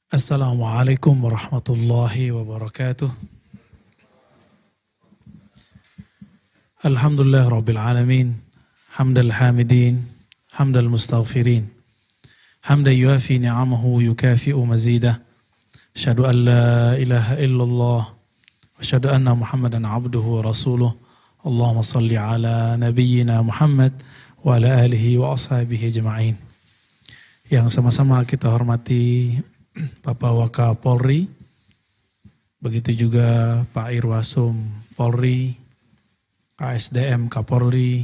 Assalamualaikum warahmatullahi wabarakatuh. Alhamdulillah rabbil alamin. Hamdal hamidin, hamdal mustaghfirin. Hamdan yuafi ni'amahu yukafi'u mazidah. Asyhadu an la ilaha illallah wa asyhadu anna Muhammadan abduhu wa rasuluh. Allahumma salli ala nabiyyina Muhammad wa ala alihi wa ashabihi ajma'in. Yang sama-sama kita hormati Bapak Wakapolri, begitu juga Pak Irwasum Polri, ASDM Kapolri,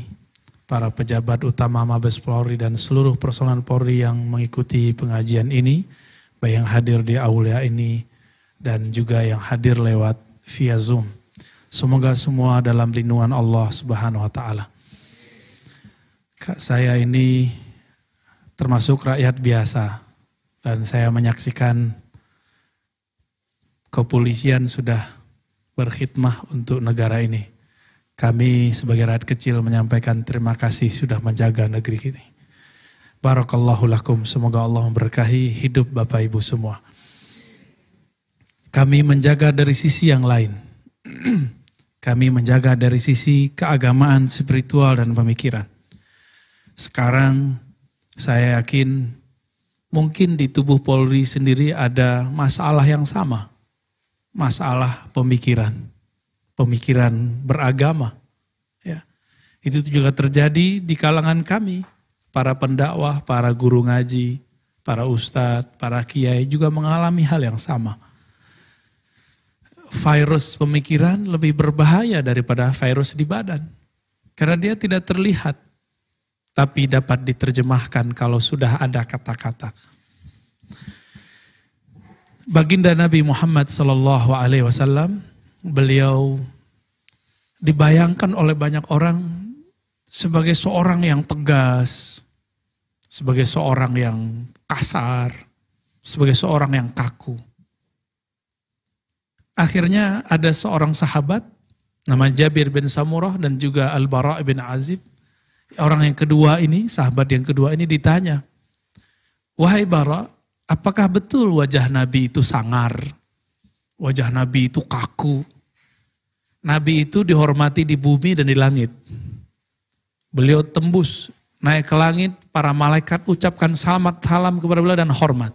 para pejabat utama Mabes Polri dan seluruh personel Polri yang mengikuti pengajian ini, baik yang hadir di aula ini dan juga yang hadir lewat via Zoom. Semoga semua dalam lindungan Allah Subhanahu wa taala. Saya ini termasuk rakyat biasa. Dan saya menyaksikan kepolisian sudah berkhidmah untuk negara ini. Kami sebagai rakyat kecil menyampaikan terima kasih sudah menjaga negeri ini. Barakallahu lakum, semoga Allah memberkahi hidup Bapak Ibu semua. Kami menjaga dari sisi yang lain. Kami menjaga dari sisi keagamaan, spiritual dan pemikiran. Sekarang saya yakin mungkin di tubuh Polri sendiri ada masalah yang sama. Masalah pemikiran. Pemikiran beragama. Ya. Itu juga terjadi di kalangan kami. Para pendakwah, para guru ngaji, para ustadz, para kiai juga mengalami hal yang sama. Virus pemikiran lebih berbahaya daripada virus di badan. Karena dia tidak terlihat. Tapi dapat diterjemahkan kalau sudah ada kata-kata. Baginda Nabi Muhammad SAW, beliau dibayangkan oleh banyak orang sebagai seorang yang tegas, sebagai seorang yang kasar, sebagai seorang yang kaku. Akhirnya ada seorang sahabat, nama Jabir bin Samurah dan juga Al-Bara' bin Azib. Orang yang kedua ini, sahabat yang kedua ini ditanya, "Wahai Bara, apakah betul wajah Nabi itu sangar? Wajah Nabi itu kaku? Nabi itu dihormati di bumi dan di langit. Beliau tembus, naik ke langit, para malaikat ucapkan selamat salam kepada beliau dan hormat.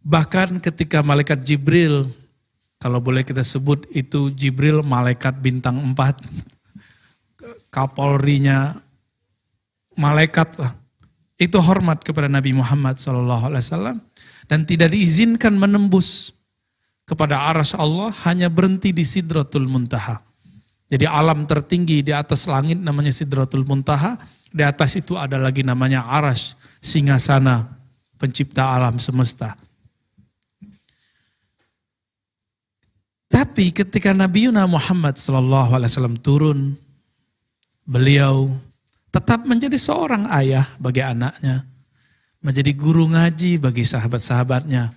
Bahkan ketika malaikat Jibril, kalau boleh kita sebut itu Jibril malaikat bintang 4, Kapolrinya malaikat lah. Itu hormat kepada Nabi Muhammad SAW dan tidak diizinkan menembus kepada arsy Allah, hanya berhenti di Sidratul Muntaha. Jadi alam tertinggi di atas langit namanya Sidratul Muntaha, di atas itu ada lagi namanya arsy, singgasana pencipta alam semesta. Tapi ketika Nabi Muhammad SAW turun, beliau tetap menjadi seorang ayah bagi anaknya, menjadi guru ngaji bagi sahabat-sahabatnya.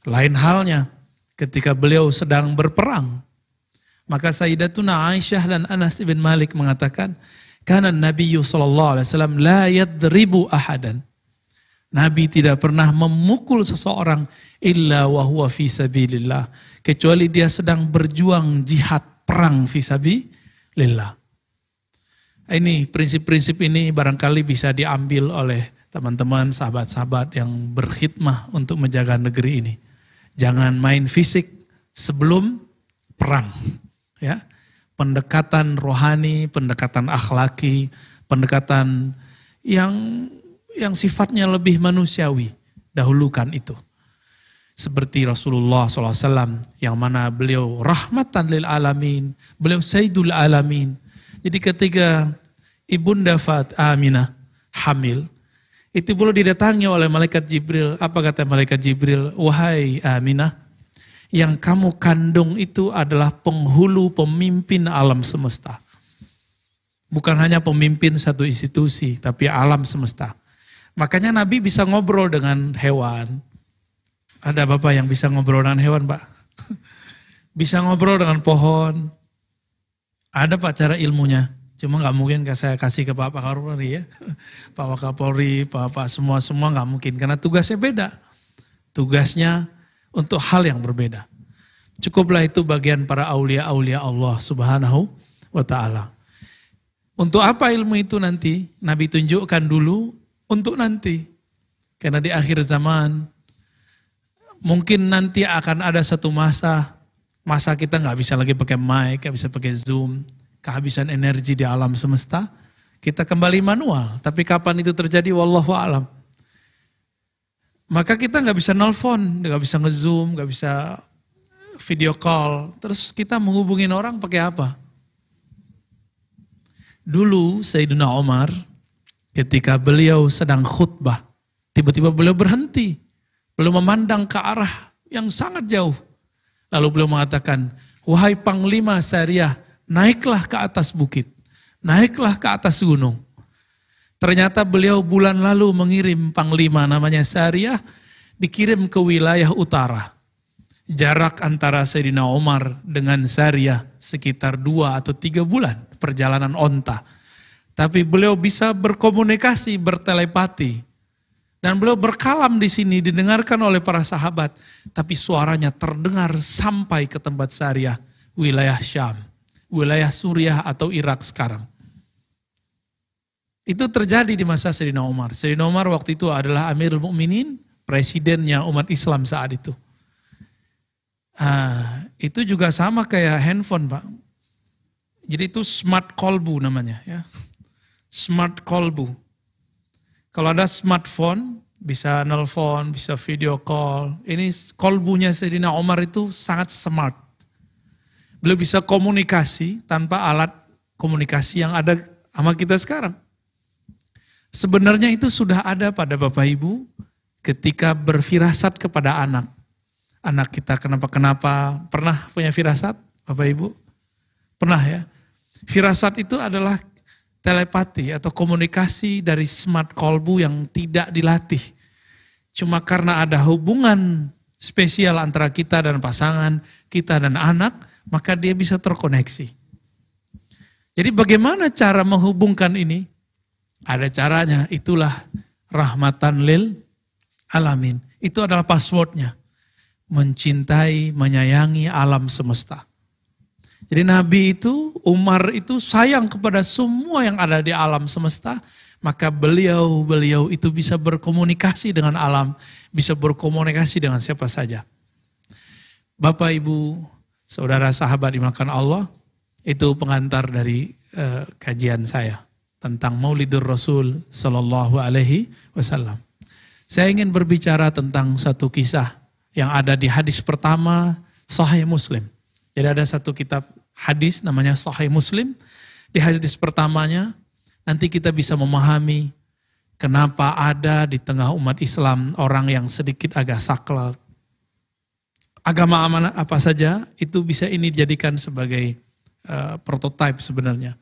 Lain halnya ketika beliau sedang berperang, maka Sayyidatuna Aisyah dan Anas bin Malik mengatakan, "Kana Nabiyyu sallallahu alaihi wasallam la yadribu ahadan." Nabi tidak pernah memukul seseorang illa wa huwa fi sabilillah, kecuali dia sedang berjuang jihad perang fi sabilillah. Ini prinsip-prinsip ini barangkali bisa diambil oleh teman-teman, sahabat-sahabat yang berkhidmah untuk menjaga negeri ini. Jangan main fisik sebelum perang. Ya, pendekatan rohani, pendekatan akhlaki, pendekatan yang sifatnya lebih manusiawi, dahulukan itu. Seperti Rasulullah SAW yang mana beliau rahmatan lil alamin, beliau sayyidul alamin. Jadi ketika Ibunda Aminah hamil, itu boleh didatangi oleh malaikat Jibril. Apa kata malaikat Jibril? "Wahai Aminah, yang kamu kandung itu adalah penghulu pemimpin alam semesta." Bukan hanya pemimpin satu institusi, tapi alam semesta. Makanya Nabi bisa ngobrol dengan hewan. Ada Bapak yang bisa ngobrol dengan hewan, Pak? Bisa ngobrol dengan pohon. Ada Pak cara ilmunya. Cuma nggak mungkin saya kasih ke Pak Kapolri ya. Pak Wakapolri, Pak semua nggak mungkin. Karena tugasnya beda. Tugasnya untuk hal yang berbeda. Cukuplah itu bagian para aulia-aulia Allah Subhanahu wa ta'ala. Untuk apa ilmu itu nanti? Nabi tunjukkan dulu untuk nanti. Karena di akhir zaman, mungkin nanti akan ada satu masa kita nggak bisa lagi pakai mic, nggak bisa pakai Zoom, kehabisan energi di alam semesta, kita kembali manual. Tapi kapan itu terjadi, wallahu a'lam. Maka kita nggak bisa nelfon, nggak bisa nge-zoom, nggak bisa video call. Terus kita menghubungin orang pakai apa? Dulu Sayyidina Umar ketika beliau sedang khutbah, tiba-tiba beliau berhenti. Beliau memandang ke arah yang sangat jauh. Lalu beliau mengatakan, wahai Panglima Sariyah, naiklah ke atas bukit. Naiklah ke atas gunung. Ternyata beliau bulan lalu mengirim Panglima namanya Sariyah, dikirim ke wilayah utara. Jarak antara Sayyidina Umar dengan Sariyah sekitar 2 atau 3 bulan perjalanan onta. Tapi beliau bisa berkomunikasi, bertelepati. Dan beliau berkalam di sini, didengarkan oleh para sahabat. Tapi suaranya terdengar sampai ke tempat Sariyah, wilayah Syam, wilayah Suriah atau Irak sekarang. Itu terjadi di masa Sayyidina Umar. Sayyidina Umar waktu itu adalah Amirul Mukminin, presidennya umat Islam saat itu. Itu juga sama kayak handphone, Pak. Jadi itu smart kolbu namanya, ya. Smart kolbu. Kalau ada smartphone, bisa nelpon, bisa video call. Ini kolbunya Sayyidina Umar itu sangat smart. Beliau bisa komunikasi tanpa alat komunikasi yang ada sama kita sekarang. Sebenarnya itu sudah ada pada Bapak Ibu ketika berfirasat kepada anak. Anak kita kenapa-kenapa, pernah punya firasat Bapak Ibu? Pernah ya? Firasat itu adalah telepati atau komunikasi dari smart kolbu yang tidak dilatih. Cuma karena ada hubungan spesial antara kita dan pasangan, kita dan anak, maka dia bisa terkoneksi. Jadi bagaimana cara menghubungkan ini? Ada caranya, itulah rahmatan lil alamin. Itu adalah passwordnya. Mencintai, menyayangi alam semesta. Jadi Nabi itu, Umar itu sayang kepada semua yang ada di alam semesta, maka beliau itu bisa berkomunikasi dengan alam, bisa berkomunikasi dengan siapa saja. Bapak, Ibu, saudara, sahabat dimakan Allah, itu pengantar dari kajian saya tentang Maulidur Rasul Sallallahu Alaihi Wasallam. Saya ingin berbicara tentang satu kisah yang ada di hadis pertama Sahih Muslim. Jadi ada satu kitab hadis namanya Sahih Muslim. Di hadis pertamanya nanti kita bisa memahami kenapa ada di tengah umat Islam orang yang sedikit agak saklek. Agama apa saja itu bisa ini dijadikan sebagai prototipe sebenarnya.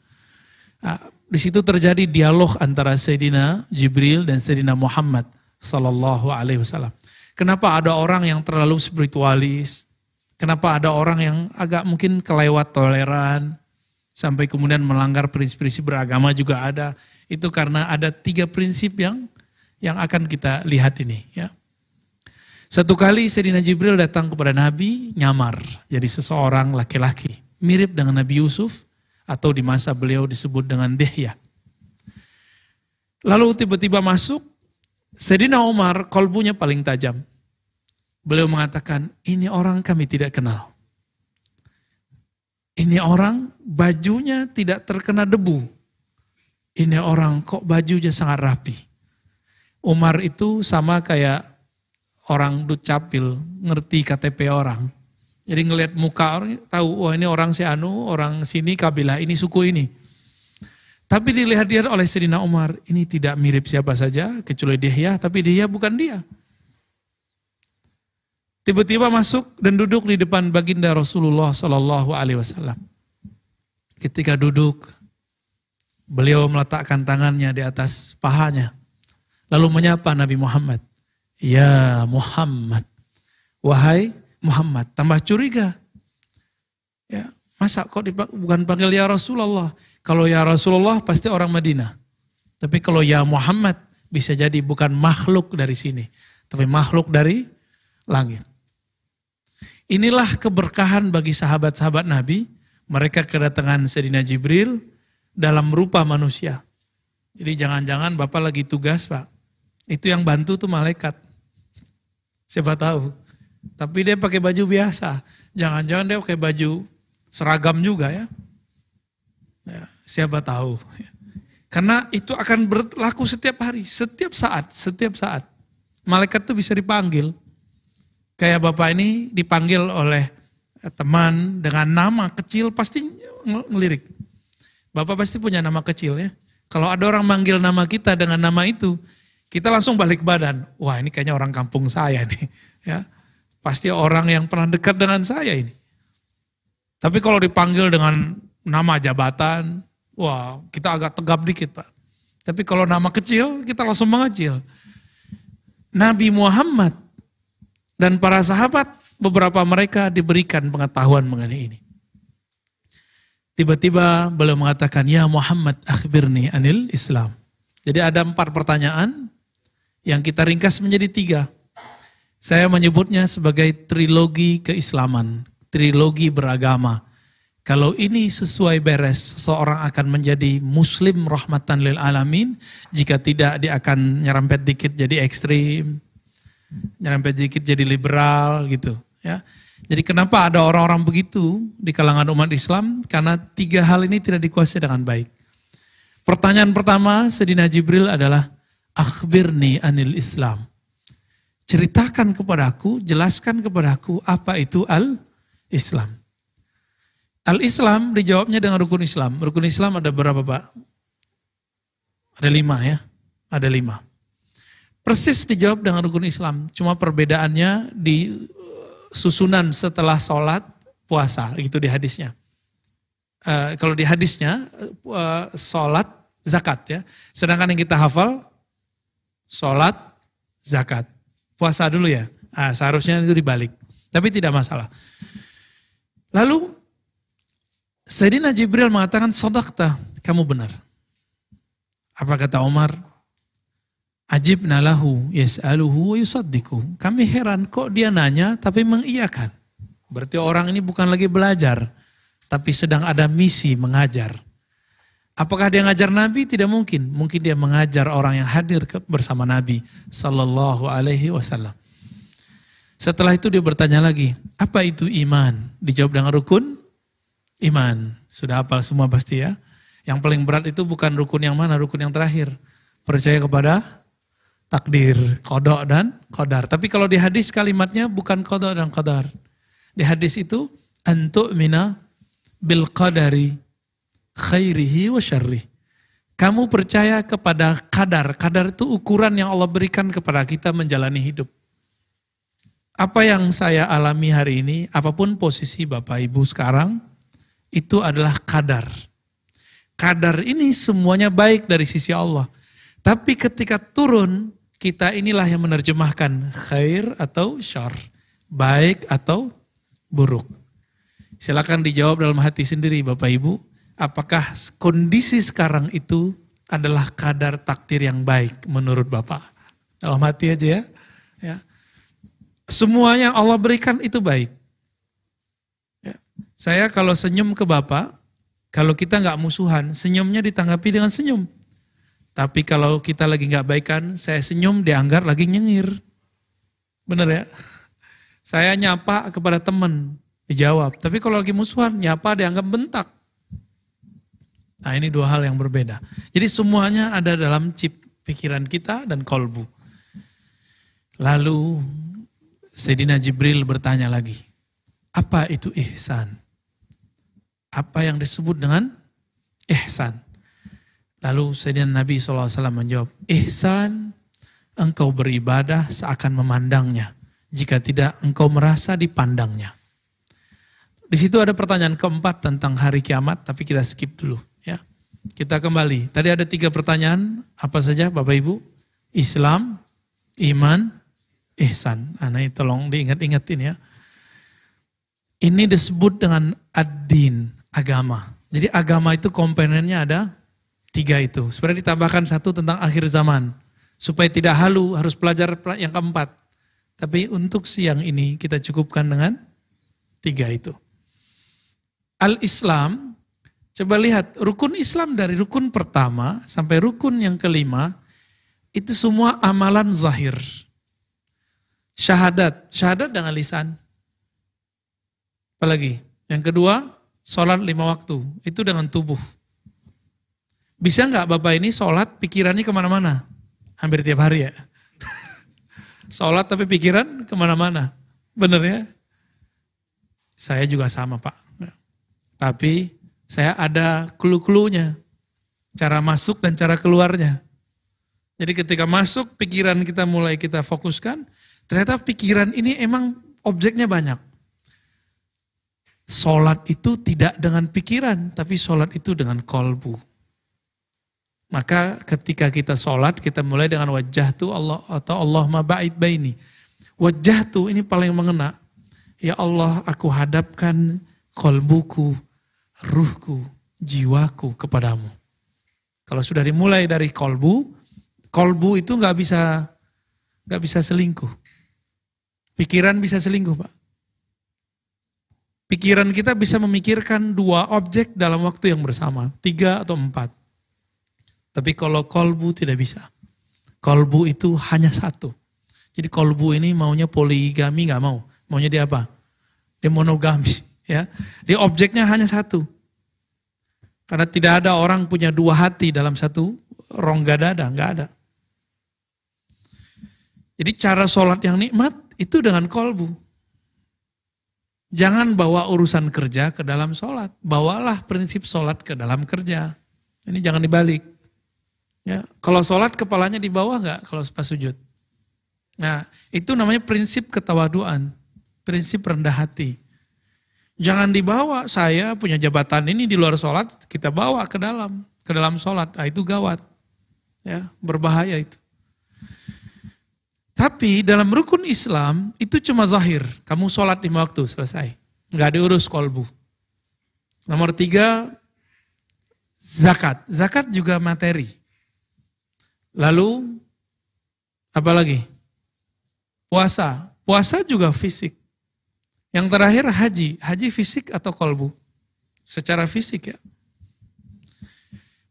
Di situ terjadi dialog antara Sayyidina Jibril dan Sayyidina Muhammad Sallallahu Alaihi Wasallam. Kenapa ada orang yang terlalu spiritualis? Kenapa ada orang yang agak mungkin kelewat toleran, sampai kemudian melanggar prinsip-prinsip beragama juga ada. Itu karena ada 3 prinsip yang akan kita lihat ini. Ya. Satu kali Sayyidina Jibril datang kepada Nabi, nyamar. Jadi seseorang laki-laki, mirip dengan Nabi Yusuf, atau di masa beliau disebut dengan Dihya. Lalu tiba-tiba masuk, Sayyidina Umar kolbunya paling tajam. Beliau mengatakan, ini orang kami tidak kenal. Ini orang bajunya tidak terkena debu. Ini orang kok bajunya sangat rapi. Umar itu sama kayak orang dukcapil, ngerti KTP orang. Jadi ngelihat muka orang, tahu, wah ini orang si anu, orang sini, kabilah ini, suku ini. Tapi dilihat-lihat oleh Sayyidina Umar, ini tidak mirip siapa saja, kecuali Dihya, tapi Dihya bukan dia. Tiba-tiba masuk dan duduk di depan baginda Rasulullah Sallallahu Alaihi Wasallam. Ketika duduk, beliau meletakkan tangannya di atas pahanya, lalu menyapa Nabi Muhammad. Ya Muhammad, wahai Muhammad. Tambah curiga. Ya, masa kok bukan panggil ya Rasulullah? Kalau ya Rasulullah pasti orang Madinah. Tapi kalau ya Muhammad bisa jadi bukan makhluk dari sini, tapi makhluk dari langit. Inilah keberkahan bagi sahabat-sahabat Nabi. Mereka kedatangan Sayyidina Jibril dalam rupa manusia. Jadi jangan-jangan Bapak lagi tugas, Pak. Itu yang bantu tuh malaikat. Siapa tahu. Tapi dia pakai baju biasa. Jangan-jangan dia pakai baju seragam juga ya. Siapa tahu. Karena itu akan berlaku setiap hari, setiap saat. Malaikat tuh bisa dipanggil. Kayak Bapak ini dipanggil oleh teman dengan nama kecil pasti ngelirik. Bapak pasti punya nama kecil ya. Kalau ada orang manggil nama kita dengan nama itu, kita langsung balik badan. Wah, ini kayaknya orang kampung saya nih. Ya, pasti orang yang pernah dekat dengan saya ini. Tapi kalau dipanggil dengan nama jabatan, wah, kita agak tegap dikit, Pak. Tapi kalau nama kecil, kita langsung mengecil. Nabi Muhammad dan para sahabat, beberapa mereka diberikan pengetahuan mengenai ini. Tiba-tiba beliau mengatakan, ya Muhammad akhbirni anil Islam. Jadi ada 4 pertanyaan yang kita ringkas menjadi 3. Saya menyebutnya sebagai trilogi keislaman, trilogi beragama. Kalau ini sesuai beres, seorang akan menjadi muslim rahmatan lil alamin. Jika tidak, dia akan nyerempet dikit jadi ekstrim, nyerempet dikit jadi liberal gitu. Ya. Jadi kenapa ada orang-orang begitu di kalangan umat Islam? Karena 3 hal ini tidak dikuasai dengan baik. Pertanyaan pertama Sayyidina Jibril adalah, akhbirni anil Islam. Ceritakan kepadaku, jelaskan kepadaku apa itu al-Islam. Al-Islam dijawabnya dengan rukun Islam. Rukun Islam ada berapa, Pak? Ada 5 ya, ada 5. Persis dijawab dengan rukun Islam. Cuma perbedaannya di susunan setelah sholat, puasa, gitu di hadisnya. Kalau di hadisnya, sholat, zakat ya. Sedangkan yang kita hafal, sholat, zakat. Puasa dulu ya. Seharusnya itu dibalik. Tapi tidak masalah. Lalu, Sayyidina Jibril mengatakan, sadaqta, kamu benar. Apa kata Umar? Ajibna lahu yas'aluhu wa yusaddiqu. Kami heran kok dia nanya tapi mengiyakan. Berarti orang ini bukan lagi belajar, tapi sedang ada misi mengajar. Apakah dia ngajar Nabi? Tidak mungkin. Mungkin dia mengajar orang yang hadir bersama Nabi sallallahu alaihi wasallam. Setelah itu dia bertanya lagi, apa itu iman? Dijawab dengan rukun iman. Sudah hafal semua pasti ya. Yang paling berat itu bukan rukun yang mana, rukun yang terakhir. Percaya kepada takdir, qada dan qadar. Tapi kalau di hadis kalimatnya bukan qada dan qadar. Di hadis itu antu'mina bil qadari khairihi wa syarrih. Kamu percaya kepada kadar. Kadar itu ukuran yang Allah berikan kepada kita menjalani hidup. Apa yang saya alami hari ini, apapun posisi Bapak Ibu sekarang, itu adalah kadar. Kadar ini semuanya baik dari sisi Allah. Tapi ketika turun, kita inilah yang menerjemahkan khair atau syar, baik atau buruk. Silakan dijawab dalam hati sendiri Bapak Ibu, apakah kondisi sekarang itu adalah kadar takdir yang baik menurut Bapak? Dalam hati aja ya. Ya. Semua yang Allah berikan itu baik. Ya. Saya kalau senyum ke Bapak, kalau kita nggak musuhan, senyumnya ditanggapi dengan senyum. Tapi kalau kita lagi nggak baikan, saya senyum dianggap lagi nyengir. Bener ya? Saya nyapa kepada teman, dijawab. Tapi kalau lagi musuhan, nyapa dianggap bentak. Nah ini 2 hal yang berbeda. Jadi semuanya ada dalam chip pikiran kita dan kolbu. Lalu Sayyidina Jibril bertanya lagi, apa itu ihsan? Apa yang disebut dengan ihsan? Lalu Sayyidina Nabi SAW menjawab, ihsan, engkau beribadah seakan memandangnya. Jika tidak, engkau merasa dipandangnya. Di situ ada pertanyaan keempat tentang hari kiamat, tapi kita skip dulu. Ya, kita kembali. Tadi ada 3 pertanyaan, apa saja Bapak Ibu? Islam, iman, ihsan. Nah ini tolong diingat-ingatin ya. Ini disebut dengan ad-din, agama. Jadi agama itu komponennya ada 3 itu. Sebenarnya ditambahkan 1 tentang akhir zaman. Supaya tidak halu, harus belajar yang keempat. Tapi untuk siang ini kita cukupkan dengan 3 itu. Al-Islam, coba lihat rukun Islam dari rukun pertama sampai rukun yang kelima, itu semua amalan zahir. Syahadat dengan lisan. Apalagi? Yang kedua, sholat 5 waktu, itu dengan tubuh. Bisa nggak Bapak ini sholat pikirannya kemana-mana? Hampir tiap hari ya. Sholat tapi pikiran kemana-mana. Bener ya? Saya juga sama Pak. Tapi saya ada clue-cluenya. Cara masuk dan cara keluarnya. Jadi ketika masuk pikiran kita mulai kita fokuskan. Ternyata pikiran ini emang objeknya banyak. Sholat itu tidak dengan pikiran. Tapi sholat itu dengan kolbu. Maka ketika kita sholat, kita mulai dengan wajah tu Allah atau Allahumma ba'id baini. Wajah tu ini paling mengena. Ya Allah, aku hadapkan kolbuku, ruhku, jiwaku kepadamu. Kalau sudah dimulai dari kolbu itu nggak bisa selingkuh. Pikiran bisa selingkuh, Pak. Pikiran kita bisa memikirkan 2 objek dalam waktu yang bersama, 3 atau 4. Tapi kalau kolbu tidak bisa. Kolbu itu hanya 1. Jadi kolbu ini maunya poligami nggak mau. Maunya dia apa? Dia monogami. Ya. Dia objeknya hanya 1. Karena tidak ada orang punya 2 hati dalam 1 rongga dada. Nggak ada. Jadi cara sholat yang nikmat itu dengan kolbu. Jangan bawa urusan kerja ke dalam sholat. Bawalah prinsip sholat ke dalam kerja. Ini jangan dibalik. Ya, kalau sholat kepalanya di bawah nggak kalau pas sujud? Nah, itu namanya prinsip ketawaduan, prinsip rendah hati. Jangan dibawa, saya punya jabatan ini di luar sholat, kita bawa ke dalam sholat. Nah, itu gawat, ya, berbahaya itu. Tapi dalam rukun Islam itu cuma zahir, kamu sholat 5 waktu selesai, nggak diurus kolbu. Nomor 3, zakat. Zakat juga materi. Lalu, apa lagi? Puasa. Puasa juga fisik. Yang terakhir haji. Haji fisik atau kolbu? Secara fisik ya.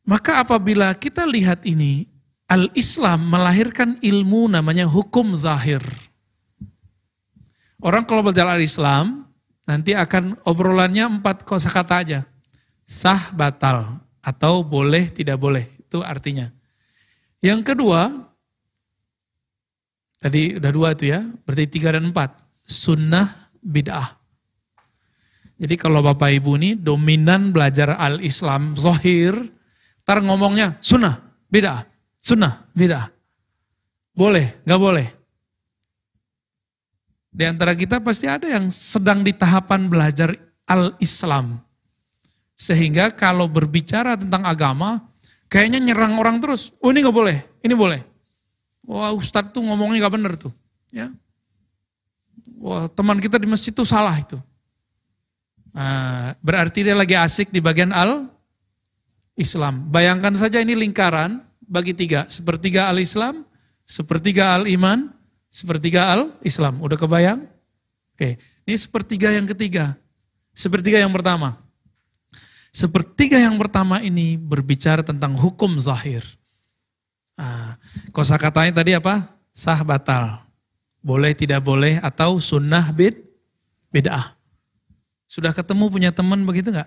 Maka apabila kita lihat ini, Al-Islam melahirkan ilmu namanya hukum zahir. Orang kalau belajar Al-Islam, nanti akan obrolannya 4 kosakata aja. Sah, batal, atau boleh, tidak boleh. Itu artinya. Yang kedua, tadi udah 2 itu ya, berarti 3 dan 4. Sunnah, bid'ah. Jadi kalau Bapak Ibu ini dominan belajar al-Islam, zahir, ntar ngomongnya sunnah, bid'ah, sunnah, bid'ah. Boleh, gak boleh. Di antara kita pasti ada yang sedang di tahapan belajar al-Islam. Sehingga kalau berbicara tentang agama, kayaknya nyerang orang terus. Oh ini gak boleh, ini boleh. Wah Ustadz tuh ngomongnya gak bener tuh. Ya. Wah teman kita di masjid tuh salah itu. Nah, berarti dia lagi asik di bagian al-Islam. Bayangkan saja ini lingkaran bagi 3. Sepertiga al-Islam, sepertiga al-iman, sepertiga al-Islam. Udah kebayang? Oke, ini sepertiga yang ketiga. Sepertiga yang pertama. Sepertiga yang pertama ini berbicara tentang hukum zahir. Nah, kosakatanya tadi apa? Sah batal. Boleh tidak boleh atau sunnah bid'ah. Sudah ketemu punya teman begitu enggak?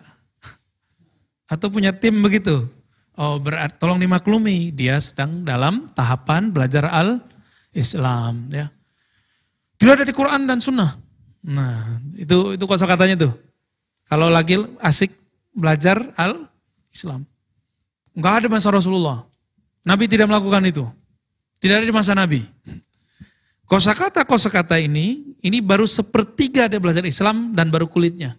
Atau punya tim begitu? Oh berarti tolong dimaklumi, dia sedang dalam tahapan belajar al-Islam. Ya. Tidak ada di Quran dan sunnah. Nah itu kosakatanya tuh. Kalau lagi asik belajar al-Islam. Enggak ada masa Rasulullah. Nabi tidak melakukan itu. Tidak ada di masa Nabi. Kosakata ini baru sepertiga dia belajar Islam dan baru kulitnya.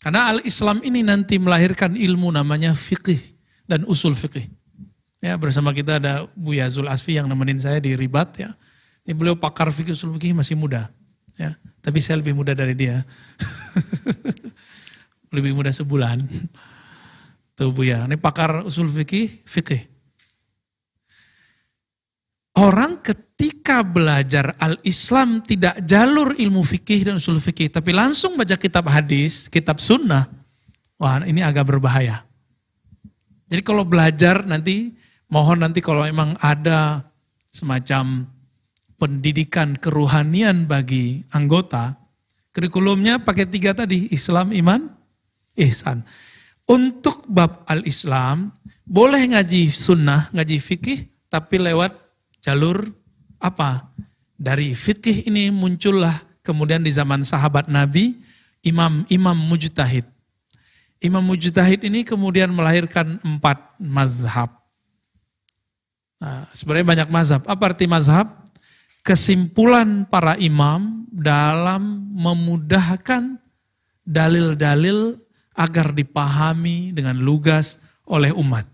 Karena al-Islam ini nanti melahirkan ilmu namanya fiqih dan usul fiqih. Ya, bersama kita ada Buya Zul Asfi yang nemenin saya di Ribat ya. Ini beliau pakar fikih usul fikih masih muda. Ya, tapi saya lebih muda dari dia. Lebih muda sebulan. Tuh Buya, ini pakar usul fikih. Orang ketika belajar al-Islam tidak jalur ilmu fikih dan usul fikih, tapi langsung baca kitab hadis, kitab sunnah, wah ini agak berbahaya. Jadi kalau belajar nanti, mohon nanti kalau memang ada semacam pendidikan keruhanian bagi anggota, kurikulumnya pakai 3 tadi, Islam, iman, ihsan. Untuk bab al-Islam, boleh ngaji sunnah, ngaji fikih, tapi lewat jalur apa? Dari fikih ini muncullah kemudian di zaman sahabat Nabi, imam mujtahid. Imam mujtahid ini kemudian melahirkan 4 mazhab. Nah, sebenarnya banyak mazhab. Apa arti mazhab? Kesimpulan para imam dalam memudahkan dalil-dalil agar dipahami dengan lugas oleh umat.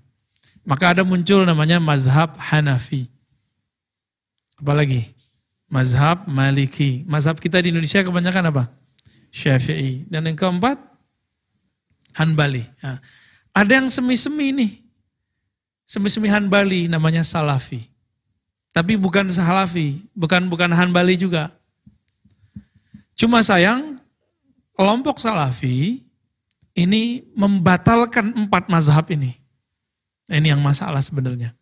Maka ada muncul namanya mazhab Hanafi. Apalagi? Mazhab Maliki. Mazhab kita di Indonesia kebanyakan apa? Syafi'i. Dan yang keempat, Hanbali. Nah, ada yang semi-semi nih. Semi-semi Hanbali namanya Salafi. Tapi bukan Salafi, bukan Hanbali juga. Cuma sayang, kelompok Salafi ini membatalkan 4 mazhab ini. Ini yang masalah sebenarnya.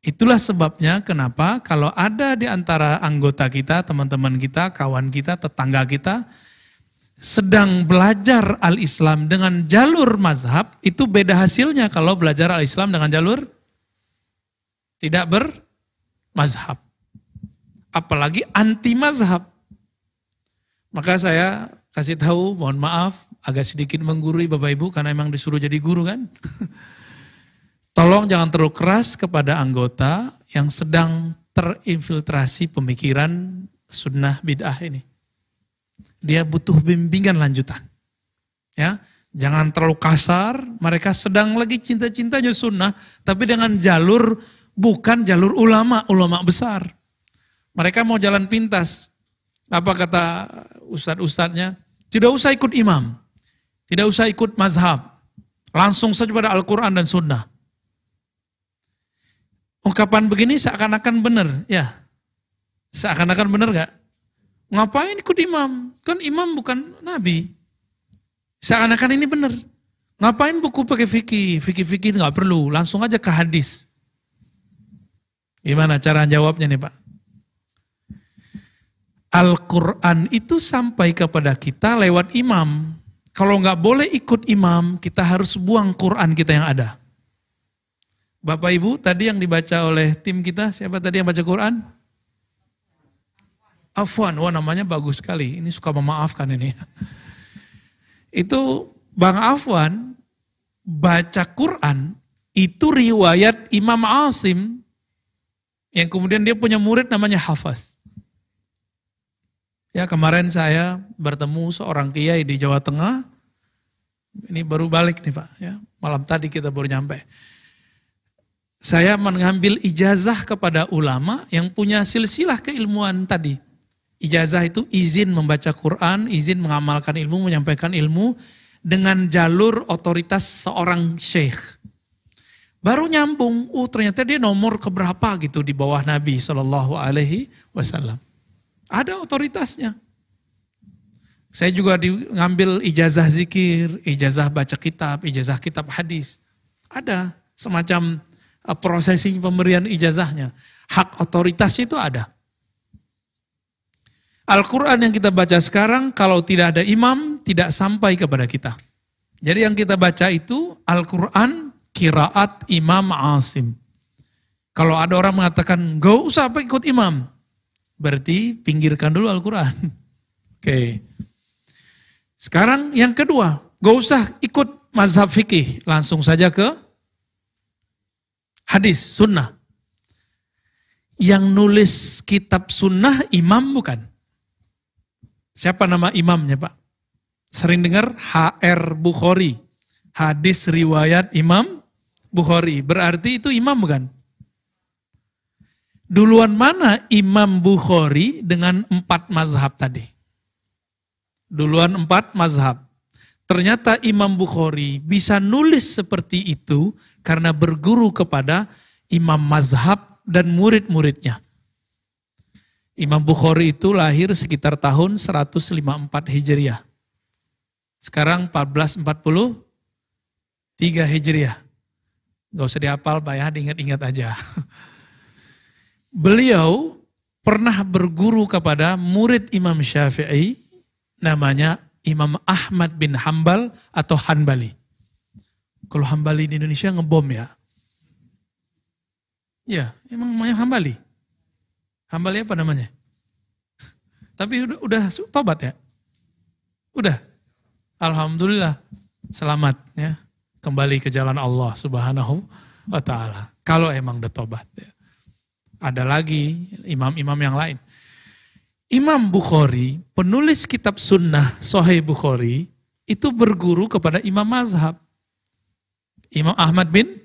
Itulah sebabnya kenapa kalau ada di antara anggota kita, teman-teman kita, kawan kita, tetangga kita, sedang belajar al-Islam dengan jalur mazhab, itu beda hasilnya kalau belajar al-Islam dengan jalur tidak bermazhab. Apalagi anti mazhab. Maka saya kasih tahu, mohon maaf, agak sedikit menggurui Bapak Ibu, karena emang disuruh jadi guru kan. Tolong jangan terlalu keras kepada anggota yang sedang terinfiltrasi pemikiran sunnah bid'ah ini. Dia butuh bimbingan lanjutan. Ya, jangan terlalu kasar, mereka sedang lagi cinta-cintanya sunnah, tapi dengan jalur, bukan jalur ulama besar. Mereka mau jalan pintas. Apa kata ustadz-ustadznya? Tidak usah ikut imam, tidak usah ikut mazhab, langsung saja pada Al-Quran dan sunnah. Ungkapan begini seakan-akan benar, ya. Seakan-akan benar gak? Ngapain ikut imam? Kan imam bukan nabi. Seakan-akan ini benar. Ngapain buku pakai fikih? Fikih-fikih nggak perlu, langsung aja ke hadis. Gimana cara jawabnya nih Pak? Al-Quran itu sampai kepada kita lewat imam. Kalau nggak boleh ikut imam, kita harus buang Quran kita yang ada. Bapak Ibu, tadi yang dibaca oleh tim kita, siapa tadi yang baca Quran? Afwan, wah namanya bagus sekali, ini suka memaafkan ini. Itu Bang Afwan baca Quran, itu riwayat Imam Asim, yang kemudian dia punya murid namanya Hafaz. Ya kemarin saya bertemu seorang kiai di Jawa Tengah, ini baru balik nih Pak, ya malam tadi kita baru nyampe. Saya mengambil ijazah kepada ulama yang punya silsilah keilmuan tadi. Ijazah itu izin membaca Quran, izin mengamalkan ilmu, menyampaikan ilmu dengan jalur otoritas seorang syekh. Baru nyambung, ternyata dia nomor keberapa gitu di bawah Nabi SAW. Ada otoritasnya. Saya juga ngambil ijazah zikir, ijazah baca kitab, ijazah kitab hadis. Ada semacam prosesi pemberian ijazahnya. Hak otoritasnya itu ada. Al-Quran yang kita baca sekarang kalau tidak ada imam tidak sampai kepada kita. Jadi yang kita baca itu Al-Quran qiraat Imam Asim. Kalau ada orang mengatakan gak usah ikut imam, berarti pinggirkan dulu Al-Quran. Oke. Sekarang yang kedua, gak usah ikut mazhab fikih, langsung saja ke hadis, sunnah. Yang nulis kitab sunnah imam bukan? Siapa nama imamnya Pak? Sering dengar HR Bukhari. Hadis riwayat Imam Bukhari. Berarti itu imam bukan? Duluan mana Imam Bukhari dengan 4 mazhab tadi? Duluan 4 mazhab. Ternyata Imam Bukhari bisa nulis seperti itu karena berguru kepada imam mazhab dan murid-muridnya. Imam Bukhari itu lahir sekitar tahun 154 Hijriah. Sekarang 1443 Hijriah. Gak usah dihafal, Pak ya, diingat-ingat aja. Beliau pernah berguru kepada murid Imam Syafi'i, namanya Imam Ahmad bin Hambal atau Hanbali. Kalau Hambali di Indonesia ngebom ya. Ya, emang namanya Hambali. Hambali apa namanya? Tapi udah tobat ya? Udah. Alhamdulillah selamat ya. Kembali ke jalan Allah Subhanahu wa taala. Kalau emang udah tobat ya. Ada lagi imam-imam yang lain. Imam Bukhari, penulis kitab sunnah Sahih Bukhari, itu berguru kepada imam mazhab. Imam Ahmad bin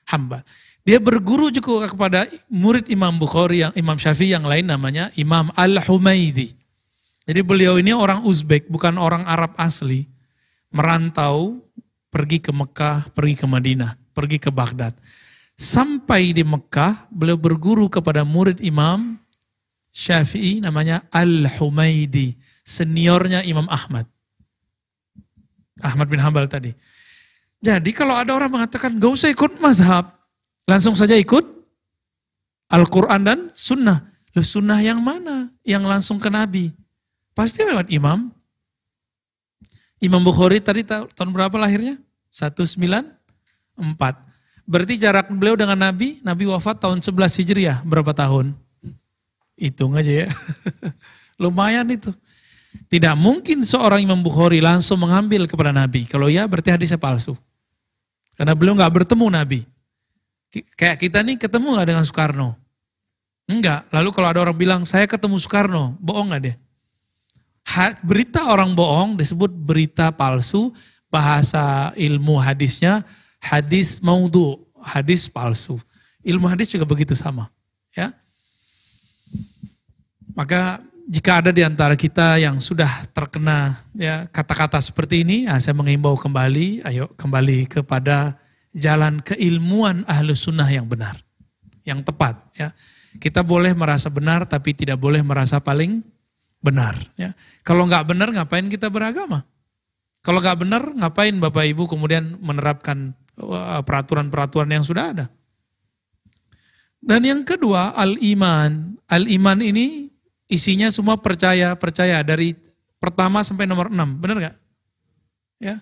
Hambal. Dia berguru juga kepada murid Imam Bukhari, yang Imam Syafi'i yang lain namanya Imam Al-Humaidi. Jadi beliau ini orang Uzbek, bukan orang Arab asli. Merantau, pergi ke Mekah, pergi ke Madinah, pergi ke Baghdad. Sampai di Mekah, beliau berguru kepada murid Imam Syafi'i namanya Al-Humaidi, seniornya Imam Ahmad. Ahmad bin Hambal tadi. Jadi kalau ada orang mengatakan gak usah ikut mazhab, langsung saja ikut Al-Quran dan sunnah. Loh, sunnah yang mana? Yang langsung ke Nabi. Pasti lewat imam. Imam Bukhari tadi tahun berapa lahirnya? 194. Berarti jarak beliau dengan Nabi, Nabi wafat tahun 11 Hijriah. Berapa tahun? Hitung aja ya. Lumayan itu. Tidak mungkin seorang Imam Bukhari langsung mengambil kepada Nabi. Kalau ya berarti hadisnya palsu. Karena beliau nggak bertemu Nabi. Kayak kita nih ketemu nggak dengan Soekarno? Enggak. Lalu kalau ada orang bilang saya ketemu Soekarno, bohong nggak dia? Berita orang bohong disebut berita palsu. Bahasa ilmu hadisnya hadis maudhu, hadis palsu. Ilmu hadis juga begitu sama. Ya. Maka jika ada di antara kita yang sudah terkena ya kata-kata seperti ini, saya mengimbau kembali, ayo kembali kepada jalan keilmuan Ahlus Sunnah yang benar, yang tepat. Ya, kita boleh merasa benar, tapi tidak boleh merasa paling benar. Ya, kalau nggak benar, ngapain kita beragama? Kalau nggak benar, ngapain Bapak Ibu kemudian menerapkan peraturan-peraturan yang sudah ada? Dan yang kedua, al-iman. Al-iman ini isinya semua percaya dari pertama sampai nomor 6, benar nggak? Ya,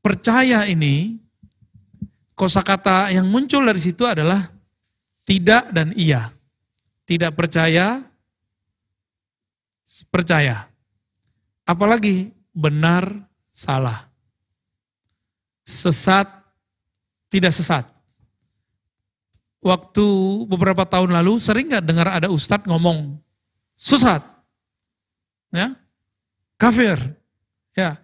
percaya ini kosakata yang muncul dari situ adalah tidak dan iya. Tidak percaya, percaya. Apalagi benar, salah. Sesat, tidak sesat. Waktu beberapa tahun lalu sering nggak dengar ada ustadz ngomong sesat, ya, kafir, ya.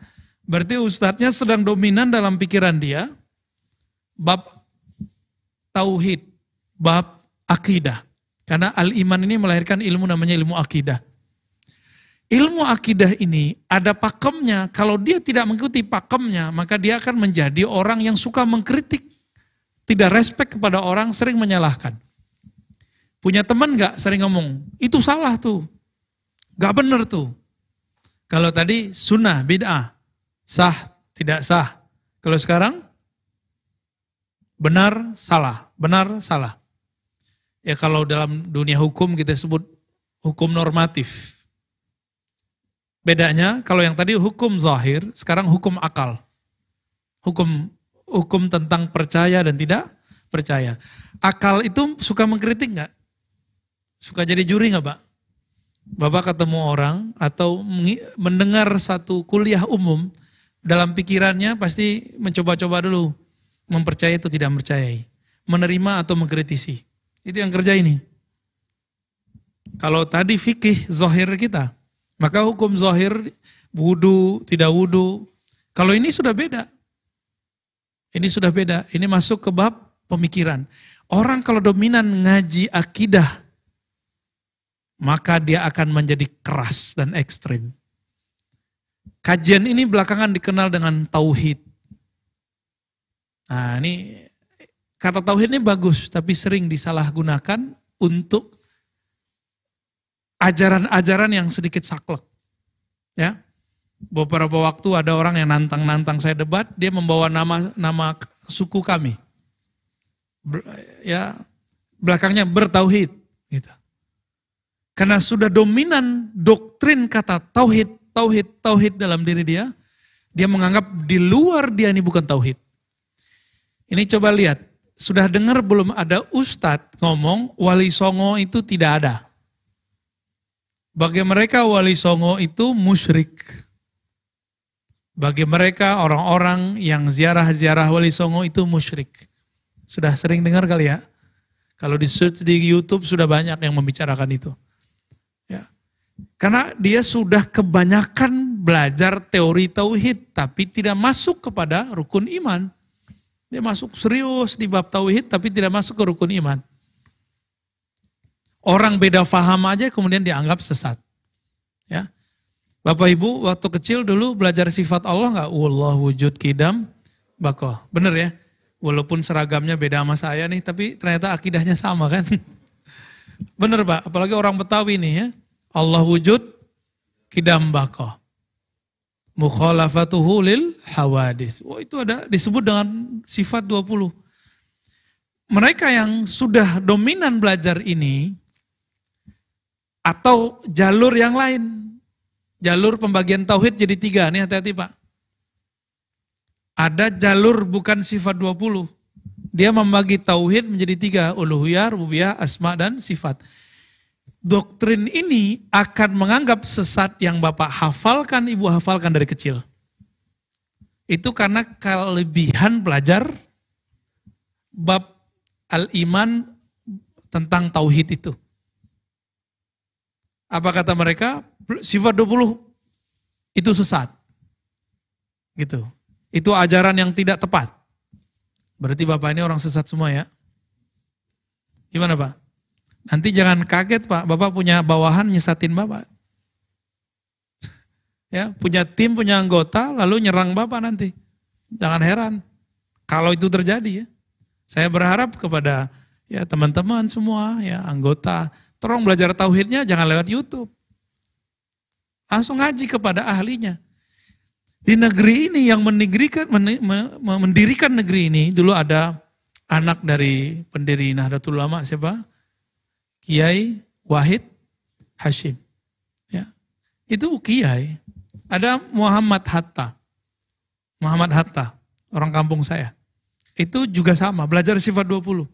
Berarti ustadznya sedang dominan dalam pikiran dia bab tauhid, bab akidah. Karena al-iman ini melahirkan ilmu namanya ilmu akidah. Ilmu akidah ini ada pakemnya. Kalau dia tidak mengikuti pakemnya, maka dia akan menjadi orang yang suka mengkritik. Tidak respect kepada orang, sering menyalahkan. Punya teman gak sering ngomong, itu salah tuh. Gak bener tuh. Kalau tadi sunnah, bid'ah, sah, tidak sah. Kalau sekarang, benar, salah. Benar, salah. Ya kalau dalam dunia hukum kita sebut hukum normatif. Bedanya kalau yang tadi hukum zahir, sekarang hukum akal. Hukum tentang percaya dan tidak percaya. Akal itu suka mengkritik nggak? Suka jadi juri nggak, Pak? Bapak ketemu orang atau mendengar satu kuliah umum, dalam pikirannya pasti mencoba-coba dulu. Mempercayai atau tidak mempercayai. Menerima atau mengkritisi. Itu yang kerja ini. Kalau tadi fikih zahir kita, maka hukum zahir, wudu, tidak wudu. Kalau ini sudah beda. Ini sudah beda. Ini masuk ke bab pemikiran. Orang kalau dominan ngaji akidah, maka dia akan menjadi keras dan ekstrim. Kajian ini belakangan dikenal dengan tauhid. Nah ini, kata tauhid ini bagus, tapi sering disalahgunakan untuk ajaran-ajaran yang sedikit saklek. Ya. Beberapa waktu ada orang yang nantang saya debat, dia membawa nama suku kami. Ya, belakangnya bertauhid gitu. Karena sudah dominan doktrin kata tauhid dalam diri dia menganggap di luar dia ini bukan tauhid. Ini coba lihat, sudah dengar belum ada ustadz ngomong Wali Songo itu tidak ada. Bagi mereka Wali Songo itu musyrik. Bagi mereka orang-orang yang ziarah-ziarah Wali Songo itu musyrik. Sudah sering dengar kali ya? Kalau di search di YouTube sudah banyak yang membicarakan itu. Ya. Karena dia sudah kebanyakan belajar teori tauhid, tapi tidak masuk kepada rukun iman. Dia masuk serius di bab tauhid, tapi tidak masuk ke rukun iman. Orang beda faham aja kemudian dianggap sesat. Ya. Bapak Ibu waktu kecil dulu belajar sifat Allah nggak? Wallah wujud kidam bakoh. Bener ya? Walaupun seragamnya beda sama saya nih, tapi ternyata akidahnya sama kan? Bener Pak, apalagi orang Betawi nih ya. Allah wujud kidam bakoh. Mukhalafatuhu lil hawadis. Oh itu ada disebut dengan sifat 20. Mereka yang sudah dominan belajar ini, atau jalur yang lain, jalur pembagian tauhid jadi 3, nih hati-hati Pak. Ada jalur bukan sifat 20. Dia membagi tauhid menjadi 3, uluhiyah, rububiyah, asma dan sifat. Doktrin ini akan menganggap sesat yang Bapak hafalkan, Ibu hafalkan dari kecil. Itu karena kelebihan belajar bab al-iman tentang tauhid itu. Apa kata mereka? Sifat 20 itu sesat. Gitu. Itu ajaran yang tidak tepat. Berarti Bapak ini orang sesat semua ya. Gimana Pak? Nanti jangan kaget Pak, Bapak punya bawahan nyesatin Bapak. Ya, punya tim, punya anggota, lalu nyerang Bapak nanti. Jangan heran. Kalau itu terjadi ya. Saya berharap kepada ya teman-teman semua, ya anggota, tolong belajar tauhidnya jangan lewat YouTube. Langsung ngaji kepada ahlinya. Di negeri ini yang mendirikan negeri ini, dulu ada anak dari pendiri Nahdlatul Ulama siapa? Kiai Wahid Hashim. Ya. Itu Kiai. Ada Muhammad Hatta. Muhammad Hatta, orang kampung saya. Itu juga sama, belajar sifat 20.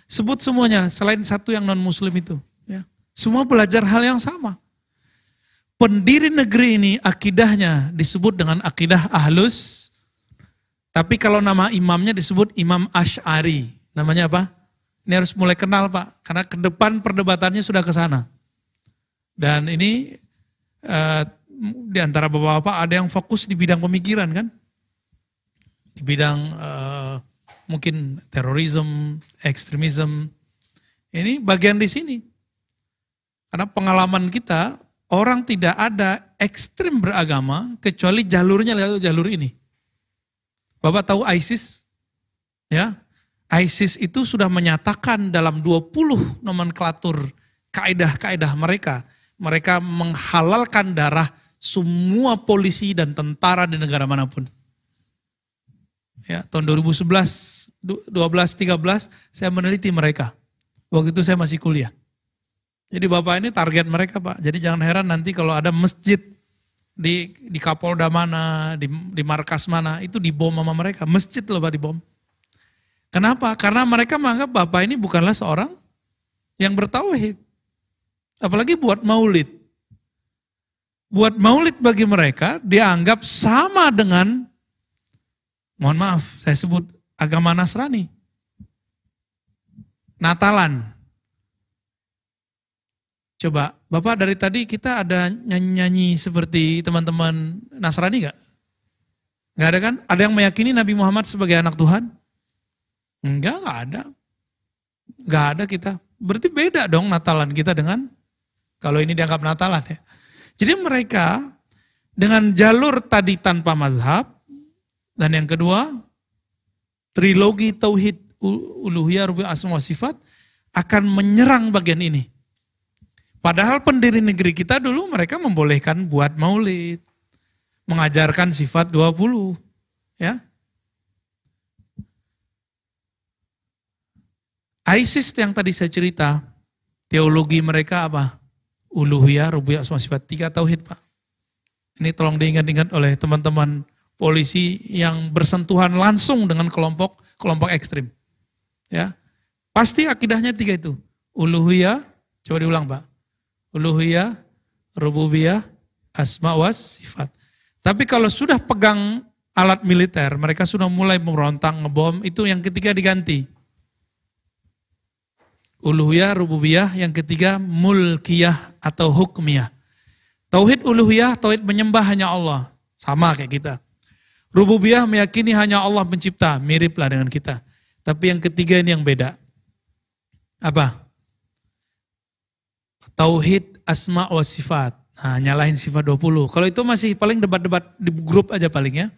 Sebut semuanya, selain satu yang non-muslim itu. Ya. Semua belajar hal yang sama. Pendiri negeri ini akidahnya disebut dengan akidah Ahlus. Tapi kalau nama imamnya disebut Imam Asy'ari. Namanya apa? Ini harus mulai kenal Pak. Karena ke depan perdebatannya sudah ke sana. Dan ini di antara bapak-bapak ada yang fokus di bidang pemikiran kan. Di bidang mungkin terorisme, ekstremisme. Ini bagian di sini. Karena pengalaman kita, orang tidak ada ekstrim beragama kecuali jalurnya lewat jalur ini. Bapak tahu ISIS? Ya, ISIS itu sudah menyatakan dalam 20 nomenklatur kaedah-kaedah mereka. Mereka menghalalkan darah semua polisi dan tentara di negara manapun. Ya, tahun 2011, 12, 13 saya meneliti mereka. Waktu itu saya masih kuliah. Jadi Bapak ini target mereka Pak. Jadi jangan heran nanti kalau ada masjid di Kapolda mana, di markas mana, itu dibom sama mereka. Masjid loh Pak dibom. Kenapa? Karena mereka menganggap Bapak ini bukanlah seorang yang bertauhid. Apalagi buat maulid. Buat maulid bagi mereka dianggap sama dengan, mohon maaf saya sebut agama Nasrani. Natalan. Coba, Bapak dari tadi kita ada nyanyi-nyanyi seperti teman-teman Nasrani gak? Gak ada kan? Ada yang meyakini Nabi Muhammad sebagai anak Tuhan? Enggak, gak ada. Gak ada kita. Berarti beda dong Natalan kita dengan, kalau ini dianggap Natalan ya. Jadi mereka dengan jalur tadi tanpa mazhab, dan yang kedua, trilogi Tauhid, Uluhiyah, Rububiyah, Asma wa Sifat, akan menyerang bagian ini. Padahal pendiri negeri kita dulu mereka membolehkan buat maulid. Mengajarkan sifat 20. Ya. ISIS yang tadi saya cerita, teologi mereka apa? Uluhiyah, rububiyah, asma sifat. 3 tauhid, Pak. Ini tolong diingat-ingat oleh teman-teman polisi yang bersentuhan langsung dengan kelompok ekstrim. Ya. Pasti akidahnya 3 itu. Uluhiyah, coba diulang, Pak. Uluhiyah, rububiyah, asma was sifat. Tapi kalau sudah pegang alat militer, mereka sudah mulai memberontak, ngebom, itu yang ketiga diganti. Uluhiyah, rububiyah, yang ketiga mulkiyah atau hukmiyah. Tauhid uluhiyah, tauhid menyembah hanya Allah. Sama kayak kita. Rububiyah meyakini hanya Allah pencipta, miriplah dengan kita. Tapi yang ketiga ini yang beda. Apa? Tauhid asma wa sifat. Nah, nyalahin sifat 20. Kalau itu masih paling debat-debat di grup aja paling ya.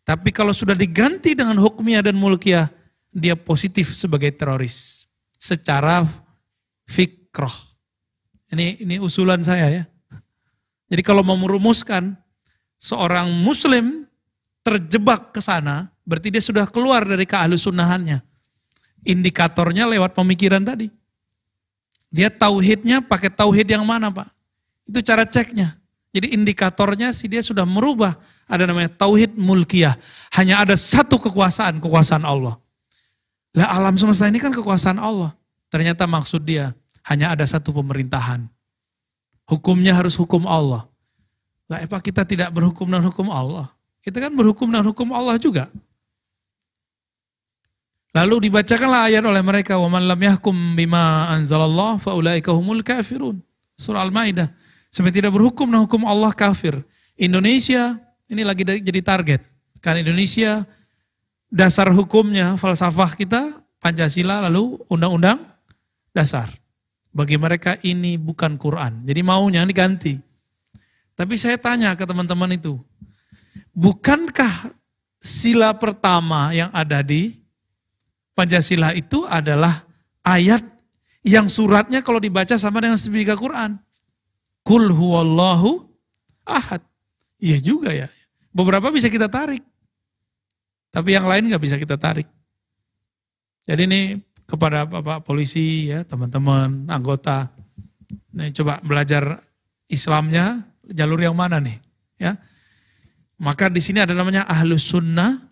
Tapi kalau sudah diganti dengan hukmiyah dan mulkiyah, dia positif sebagai teroris. Secara fikroh. Ini usulan saya ya. Jadi kalau mau merumuskan seorang muslim terjebak ke sana, berarti dia sudah keluar dari keahlusunnahannya. Indikatornya lewat pemikiran tadi. Dia tauhidnya pakai tauhid yang mana, Pak? Itu cara ceknya. Jadi indikatornya dia sudah merubah. Ada namanya tauhid mulkiyah. Hanya ada satu kekuasaan Allah. Lah alam semesta ini kan kekuasaan Allah. Ternyata maksud dia hanya ada satu pemerintahan. Hukumnya harus hukum Allah. Lah apa kita tidak berhukum dengan hukum Allah? Kita kan berhukum dengan hukum Allah juga. Lalu dibacakanlah ayat oleh mereka, wa man lam yahkum bima anzalallah fa ulaika humul kafirun. Surah Al-Maidah. Sampai tidak berhukum dengan hukum Allah kafir. Indonesia ini lagi jadi target. Karena Indonesia dasar hukumnya falsafah kita Pancasila lalu undang-undang dasar. Bagi mereka ini bukan Quran. Jadi maunya diganti. Tapi saya tanya ke teman-teman itu, bukankah sila pertama yang ada di Pancasila itu adalah ayat yang suratnya kalau dibaca sama dengan sebika Quran. Kul huwallahu ahad. Iya juga ya. Beberapa bisa kita tarik. Tapi yang lain nggak bisa kita tarik. Jadi ini kepada Bapak polisi ya, teman-teman, anggota. Nih coba belajar Islamnya jalur yang mana nih? Ya. Maka di sini ada namanya Ahlus Sunnah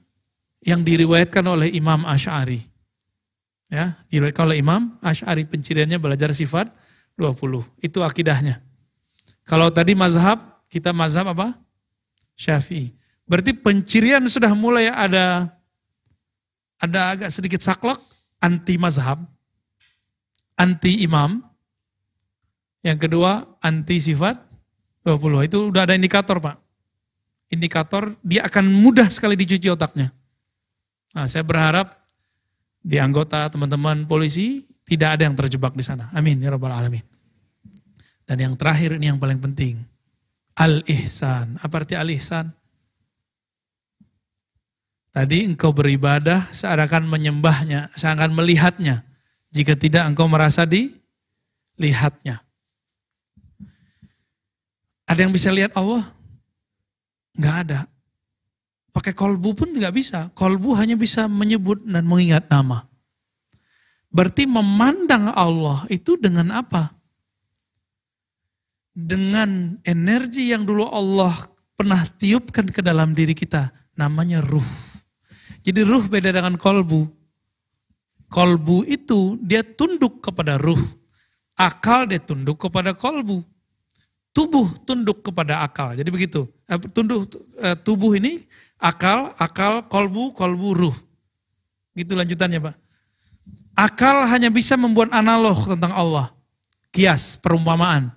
yang diriwayatkan oleh Imam Asy'ari. Ya, diriwayatkan oleh Imam Asy'ari, penciriannya belajar sifat 20. Itu akidahnya. Kalau tadi mazhab, kita mazhab apa? Syafi'i. Berarti pencirian sudah mulai ada agak sedikit saklek, anti mazhab, anti imam. Yang kedua, anti sifat 20. Itu udah ada indikator, Pak. Indikator dia akan mudah sekali dicuci otaknya. Nah, saya berharap di anggota teman-teman polisi tidak ada yang terjebak di sana. Amin ya rabbal alamin. Dan yang terakhir ini yang paling penting. Al-ihsan. Apa arti al-ihsan? Tadi engkau beribadah seakan menyembahnya, seakan melihatnya. Jika tidak engkau merasa dilihatnya. Ada yang bisa lihat Allah? Enggak ada. Pakai kolbu pun tidak bisa. Kolbu hanya bisa menyebut dan mengingat nama. Berarti memandang Allah itu dengan apa? Dengan energi yang dulu Allah pernah tiupkan ke dalam diri kita. Namanya ruh. Jadi ruh beda dengan kolbu. Kolbu itu dia tunduk kepada ruh. Akal dia tunduk kepada kolbu. Tubuh tunduk kepada akal. Jadi begitu. Tubuh ini akal, kolbu, ruh. Gitu lanjutannya, Pak. Akal hanya bisa membuat analog tentang Allah. Kias, perumpamaan.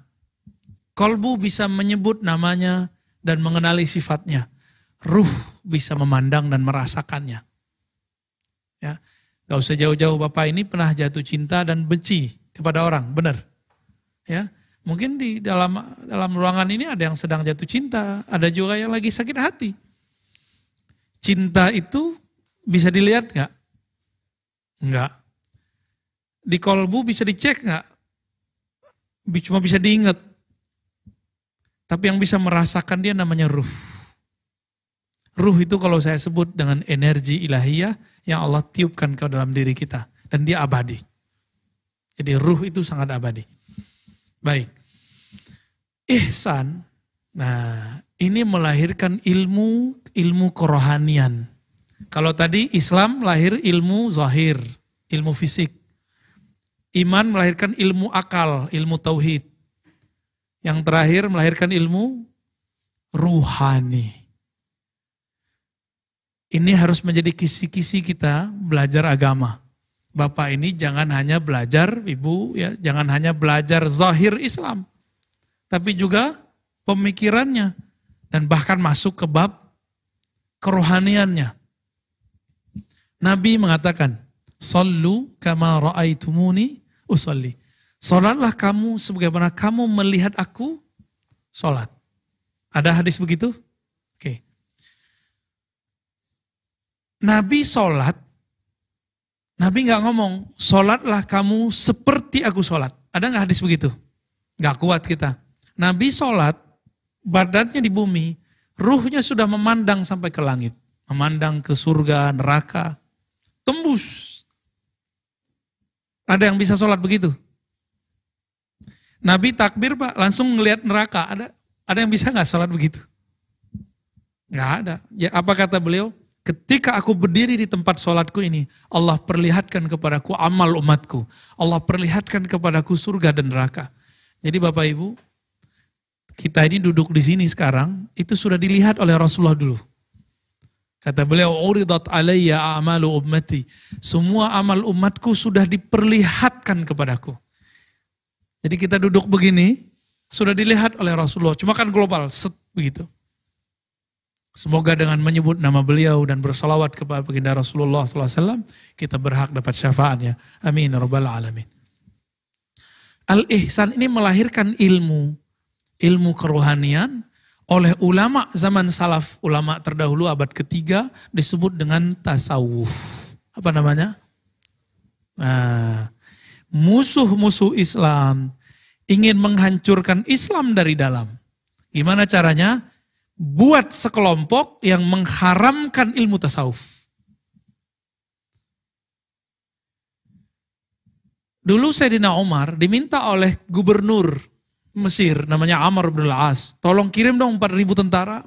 Kolbu bisa menyebut namanya dan mengenali sifatnya. Ruh bisa memandang dan merasakannya. Ya, gak usah jauh-jauh, Bapak ini pernah jatuh cinta dan benci kepada orang, benar? Ya, mungkin di dalam ruangan ini ada yang sedang jatuh cinta, ada juga yang lagi sakit hati. Cinta itu bisa dilihat nggak? Enggak. Di kolbu bisa dicek nggak? cuma bisa diingat. Tapi yang bisa merasakan dia namanya ruh. Ruh itu kalau saya sebut dengan energi ilahiyah yang Allah tiupkan ke dalam diri kita. Dan dia abadi. Jadi ruh itu sangat abadi. Baik. Ihsan. Nah, ini melahirkan ilmu kerohanian. Kalau tadi Islam lahir ilmu zahir, ilmu fisik. Iman melahirkan ilmu akal, ilmu tauhid. Yang terakhir melahirkan ilmu ruhani. Ini harus menjadi kisi-kisi kita belajar agama. Bapak ini jangan hanya belajar, Ibu, ya, jangan hanya belajar zahir Islam. Tapi juga pemikirannya. Dan bahkan masuk ke bab kerohaniannya. Nabi mengatakan, Sallu kama ra'aitumuni usolli. Salatlah kamu sebagaimana kamu melihat aku salat. Ada hadis begitu? Oke. Nabi salat, Nabi nggak ngomong, salatlah kamu seperti aku salat. Ada nggak hadis begitu? Nggak kuat kita. Nabi salat, badannya di bumi, ruhnya sudah memandang sampai ke langit. Memandang ke surga, neraka, tembus. Ada yang bisa sholat begitu? Nabi takbir Pak, langsung ngelihat neraka. Ada yang bisa nggak sholat begitu? Nggak ada. Ya apa kata beliau? Ketika aku berdiri di tempat sholatku ini, Allah perlihatkan kepadaku amal umatku. Allah perlihatkan kepadaku surga dan neraka. Jadi Bapak Ibu, kita ini duduk di sini sekarang, itu sudah dilihat oleh Rasulullah dulu. Kata beliau, uridat alayya a'malu ummati. Semua amal umatku sudah diperlihatkan kepadaku. Jadi kita duduk begini, sudah dilihat oleh Rasulullah. Cuma kan global, begitu. Semoga dengan menyebut nama beliau dan bersalawat kepada baginda Rasulullah SAW, kita berhak dapat syafaatnya. Amin. Rabbal alamin. Al-ihsan ini melahirkan ilmu kerohanian oleh ulama zaman salaf, ulama terdahulu abad ketiga disebut dengan tasawuf. Apa namanya? Nah, musuh-musuh Islam ingin menghancurkan Islam dari dalam. Gimana caranya? Buat sekelompok yang mengharamkan ilmu tasawuf. Dulu Sayyidina Umar diminta oleh gubernur Mesir, namanya Amr bin al-As, tolong kirim dong 4.000 tentara.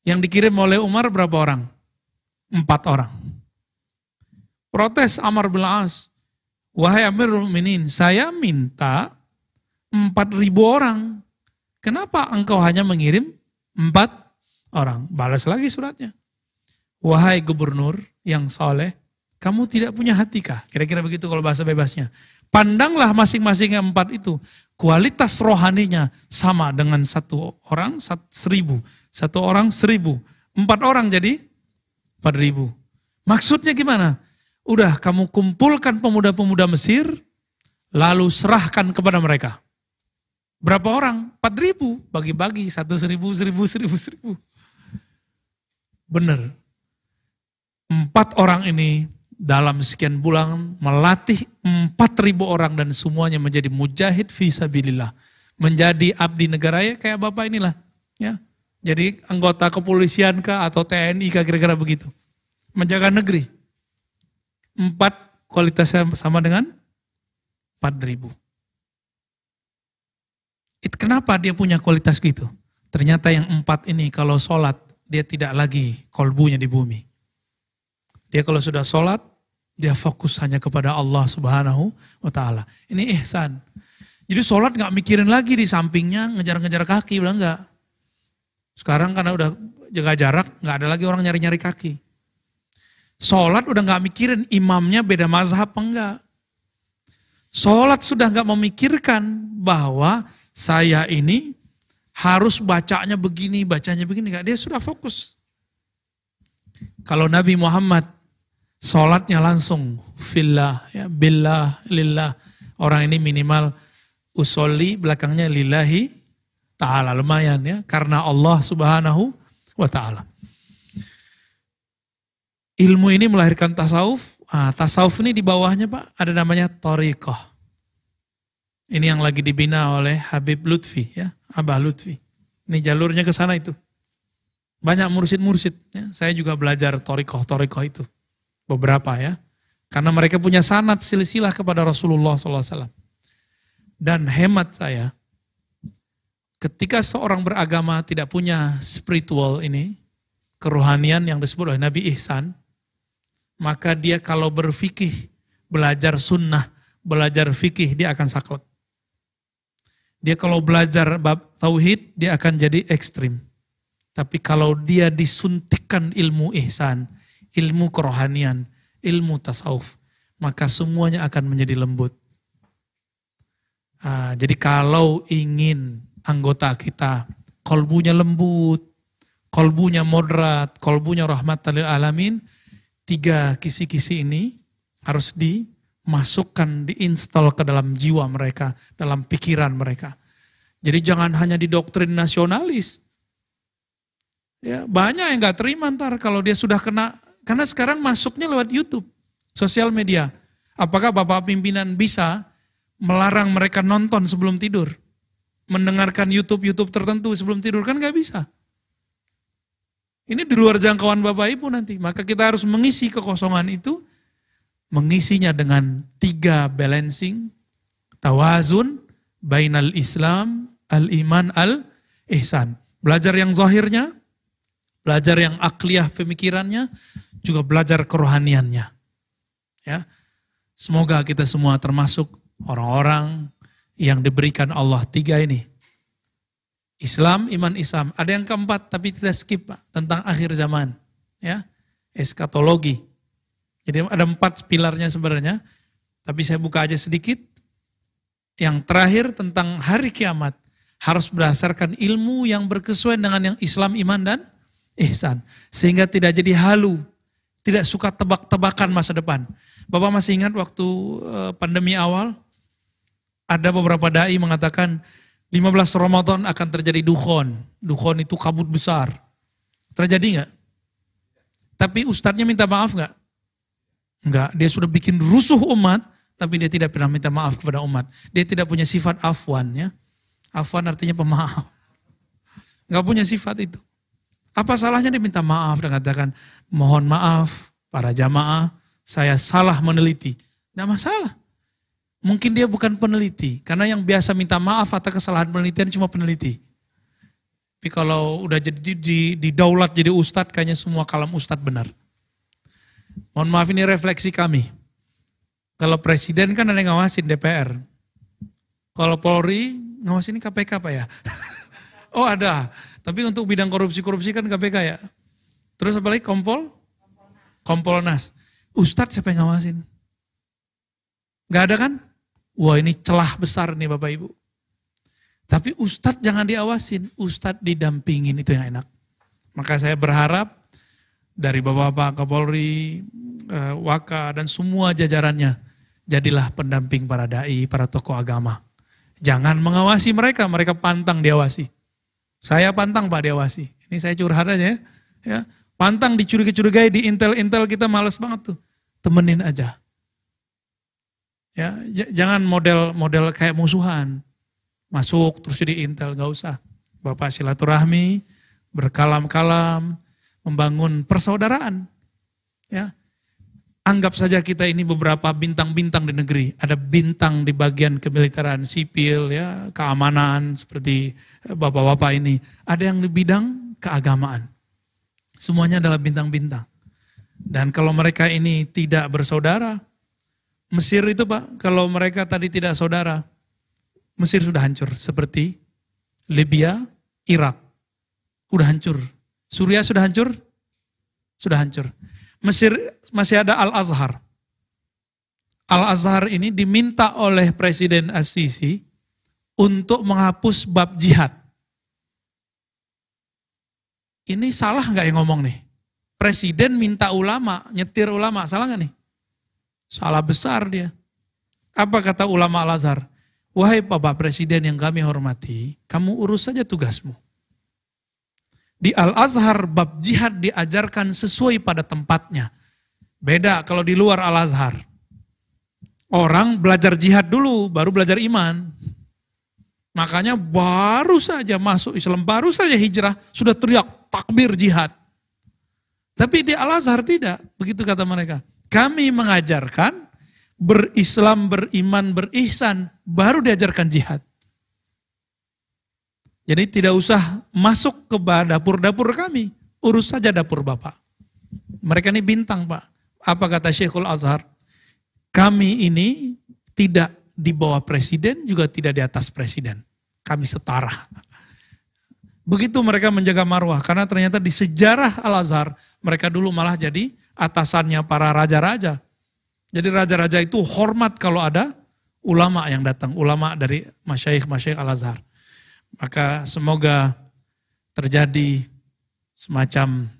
Yang dikirim oleh Umar berapa orang? 4 orang. Protes Amr bin al-As, wahai Amirul Mukminin, saya minta 4.000 orang. Kenapa engkau hanya mengirim 4 orang? Balas lagi suratnya. Wahai gubernur yang soleh, kamu tidak punya hati kah? Kira-kira begitu kalau bahasa bebasnya. Pandanglah masing-masing yang 4 itu. Kualitas rohaninya sama dengan 1 orang 1.000. 1 orang 1.000. 4 orang jadi 4.000. Maksudnya gimana? Udah kamu kumpulkan pemuda-pemuda Mesir, lalu serahkan kepada mereka. Berapa orang? 4.000. Bagi-bagi 1.000, 1.000. Benar. 4 orang ini dalam sekian bulan melatih 4.000 orang dan semuanya menjadi mujahid fisabilillah. Menjadi abdi negara ya kayak Bapak inilah. Ya. Jadi anggota kepolisian kah atau TNI kah kira-kira begitu. Menjaga negeri. 4 kualitasnya sama dengan 4.000. Kenapa dia punya kualitas gitu? Ternyata yang 4 ini kalau sholat, dia tidak lagi kolbunya di bumi. Dia kalau sudah sholat, dia fokus hanya kepada Allah Subhanahu wa ta'ala. Ini ihsan. Jadi sholat gak mikirin lagi di sampingnya, ngejar-ngejar kaki, bilang enggak. Sekarang karena udah jaga jarak, gak ada lagi orang nyari-nyari kaki. Sholat udah gak mikirin imamnya beda mazhab enggak. Sholat sudah gak memikirkan bahwa saya ini harus bacanya begini, enggak. Dia sudah fokus. Kalau Nabi Muhammad sholatnya langsung fillah, ya, billah, lillah. Orang ini minimal usolli, belakangnya lillahi ta'ala. Lumayan ya, karena Allah Subhanahu wa ta'ala. Ilmu ini melahirkan tasawuf. Tasawuf ini di bawahnya Pak, ada namanya thariqah. Ini yang lagi dibina oleh Habib Lutfi, ya, Abah Lutfi. Ini jalurnya ke sana itu. Banyak mursyid-mursyid, ya. Saya juga belajar torikoh itu. Beberapa ya. Karena mereka punya sanad silsilah kepada Rasulullah SAW. Dan hemat saya, ketika seorang beragama tidak punya spiritual ini, kerohanian yang disebut oleh Nabi Ihsan, maka dia kalau berfikih, belajar sunnah, belajar fikih, dia akan saklek. Dia kalau belajar bab tauhid, dia akan jadi ekstrim. Tapi kalau dia disuntikkan ilmu ihsan, ilmu kerohanian, ilmu tasawuf, maka semuanya akan menjadi lembut. Jadi kalau ingin anggota kita kolbunya lembut, kolbunya moderat, kolbunya rahmatan lil alamin, 3 kisi-kisi ini harus dimasukkan, diinstal ke dalam jiwa mereka, dalam pikiran mereka. Jadi jangan hanya didoktrin nasionalis. Ya, banyak yang gak terima ntar kalau dia sudah kena, karena sekarang masuknya lewat YouTube, sosial media. Apakah Bapak pimpinan bisa melarang mereka nonton sebelum tidur? Mendengarkan YouTube tertentu sebelum tidur? Kan gak bisa. Ini di luar jangkauan Bapak Ibu nanti. Maka kita harus mengisi kekosongan itu, mengisinya dengan 3 balancing, tawazun, bainal Islam, al-iman, al-ihsan. Belajar yang zahirnya, belajar yang akliyah pemikirannya, juga belajar kerohaniannya. Ya. Semoga kita semua termasuk orang-orang yang diberikan Allah 3 ini. Islam, iman, Islam. Ada yang keempat tapi tidak skip, Pak, tentang akhir zaman. Ya. Eskatologi. Jadi ada 4 pilarnya sebenarnya, tapi saya buka aja sedikit. Yang terakhir tentang hari kiamat harus berdasarkan ilmu yang berkesesuaian dengan yang Islam, iman, dan ihsan. Sehingga tidak jadi halu, tidak suka tebak-tebakan masa depan. Bapak masih ingat waktu pandemi awal, ada beberapa dai mengatakan 15 Ramadan akan terjadi dukhon. Dukhon itu kabut besar. Terjadi nggak? Tapi ustadznya minta maaf nggak? Enggak, dia sudah bikin rusuh umat, tapi dia tidak pernah minta maaf kepada umat. Dia tidak punya sifat afwan, ya. Afwan artinya pemaaf. Enggak punya sifat itu. Apa salahnya dia minta maaf dan katakan, mohon maaf para jamaah, saya salah meneliti. Enggak masalah. Mungkin dia bukan peneliti, karena yang biasa minta maaf atas kesalahan penelitian cuma peneliti. Tapi kalau udah jadi didaulat jadi ustadz, kayaknya semua kalam ustadz benar. Mohon maaf, ini refleksi kami. Kalau presiden kan ada yang ngawasin, DPR. Kalau Polri, ngawasin ini KPK Pak ya? Oh ada, tapi untuk bidang korupsi-korupsi kan KPK ya. Terus apa lagi, Kompolnas. Ustadz siapa yang ngawasin? Gak ada kan? Wah ini celah besar nih Bapak Ibu. Tapi Ustadz jangan diawasin, Ustadz didampingin, itu yang enak. Maka saya berharap dari Bapak-Bapak Kapolri, Waka, dan semua jajarannya, jadilah pendamping para dai, para tokoh agama. Jangan mengawasi mereka, mereka pantang diawasi. Saya pantang Pak diawasi. Ini saya curhat aja ya. Pantang dicurigai-curigai, di intel-intel kita males banget tuh. Temenin aja. Ya, jangan model kayak musuhan. Masuk terus jadi intel, gak usah. Bapak silaturahmi, berkalam-kalam, membangun persaudaraan. Ya. Anggap saja kita ini beberapa bintang-bintang di negeri. Ada bintang di bagian kemiliteran, sipil, ya, keamanan seperti bapak-bapak ini. Ada yang di bidang keagamaan. Semuanya adalah bintang-bintang. Dan kalau mereka ini tidak bersaudara, Mesir itu Pak, kalau mereka tadi tidak saudara, Mesir sudah hancur. Seperti Libya, Irak, udah hancur. Suriah sudah hancur? Sudah hancur. Mesir masih ada Al-Azhar. Al-Azhar ini diminta oleh Presiden As-Sisi untuk menghapus bab jihad. Ini salah nggak yang ngomong nih? Presiden minta ulama, nyetir ulama, salah nggak nih? Salah besar dia. Apa kata ulama Al-Azhar? Wahai Bapak Presiden yang kami hormati, kamu urus saja tugasmu. Di Al-Azhar bab jihad diajarkan sesuai pada tempatnya. Beda kalau di luar Al-Azhar. Orang belajar jihad dulu, baru belajar iman. Makanya baru saja masuk Islam, baru saja hijrah, sudah teriak takbir jihad. Tapi di Al-Azhar tidak, begitu kata mereka. Kami mengajarkan berislam, beriman, berihsan, baru diajarkan jihad. Jadi tidak usah masuk ke dapur-dapur kami, urus saja dapur Bapak. Mereka ini bintang Pak. Apa kata Syekhul Azhar? Kami ini tidak di bawah presiden, juga tidak di atas presiden. Kami setara. Begitu mereka menjaga marwah, karena ternyata di sejarah Al-Azhar, mereka dulu malah jadi atasannya para raja-raja. Jadi raja-raja itu hormat kalau ada ulama yang datang, ulama dari masyayikh Al-Azhar. Maka semoga terjadi semacam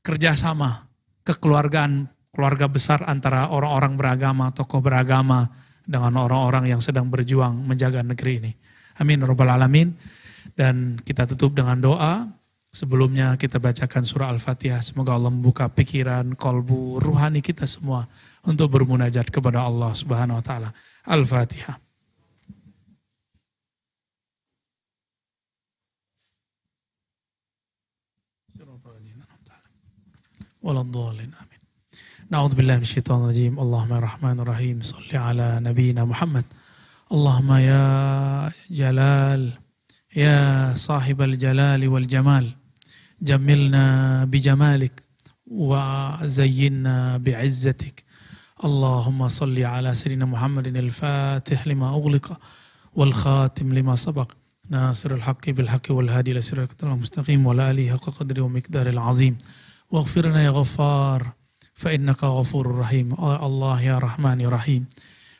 kerjasama, kekeluargaan, keluarga besar antara orang-orang beragama, tokoh beragama, dengan orang-orang yang sedang berjuang menjaga negeri ini. Amin rabbal alamin. Dan kita tutup dengan doa. Sebelumnya kita bacakan surah Al-Fatihah. Semoga Allah membuka pikiran, kolbu, ruhani kita semua untuk bermunajat kepada Allah Subhanahu wa taala. Al-Fatihah. Waladhdallin. Amin. Na'udzubillahi minasyaitonir rajim. Allahumma rahmanir rahim. Shalli ala nabiyyina Muhammad. Allahumma ya Jalal, ya sahibal jalali wal jamal, jamilna bijamalik wa zayyinna bi'izzatik. Allahumma salli ala sayyidina Muhammadin al-fatih lima ughliqa wal khatim lima sabaq. Nasirul haqqi bil haqqi wal hadi ila siratal mustaqim wa la alihi haqqa qadri wa miqdaril azim. Waghfirna ya Ghaffar fa innaka ghafurur rahim. Allah ya Rahman ya Rahim.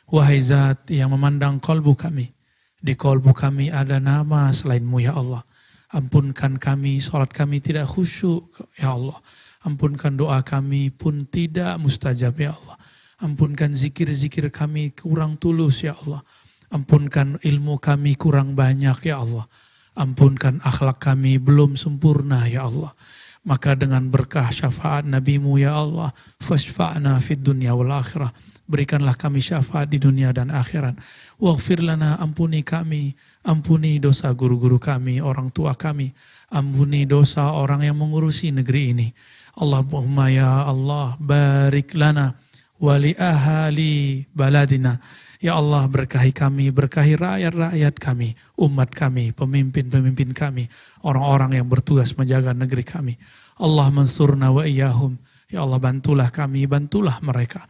Wahai Zat yang memandang kolbu kami, di kolbu kami ada nama selainmu ya Allah. Ampunkan kami, salat kami tidak khusyuk ya Allah. Ampunkan doa kami pun tidak mustajab ya Allah. Ampunkan zikir-zikir kami kurang tulus ya Allah. Ampunkan ilmu kami kurang banyak ya Allah. Ampunkan akhlak kami belum sempurna ya Allah. Maka dengan berkah syafaat Nabi-Mu ya Allah, fasfa'na fid dunya wal akhirah. Berikanlah kami syafaat di dunia dan akhirat. Waghfir lana, ampuni kami, ampuni dosa guru-guru kami, orang tua kami, ampuni dosa orang yang mengurusi negeri ini. Allahumma ya Allah, barik lana wali ahali baladina. Ya Allah, berkahi kami, berkahi rakyat-rakyat kami, umat kami, pemimpin-pemimpin kami, orang-orang yang bertugas menjaga negeri kami. Allah mansurna wa iyahum. Ya Allah, bantulah kami, bantulah mereka.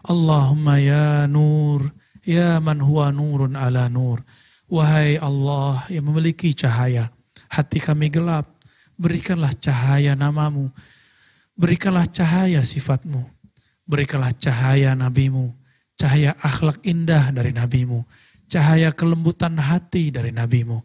Allahumma ya nur, ya man huwa nurun ala nur. Wahai Allah yang memiliki cahaya, hati kami gelap, berikanlah cahaya namamu, berikanlah cahaya sifatmu, berikanlah cahaya nabimu, cahaya akhlak indah dari nabimu, cahaya kelembutan hati dari nabimu.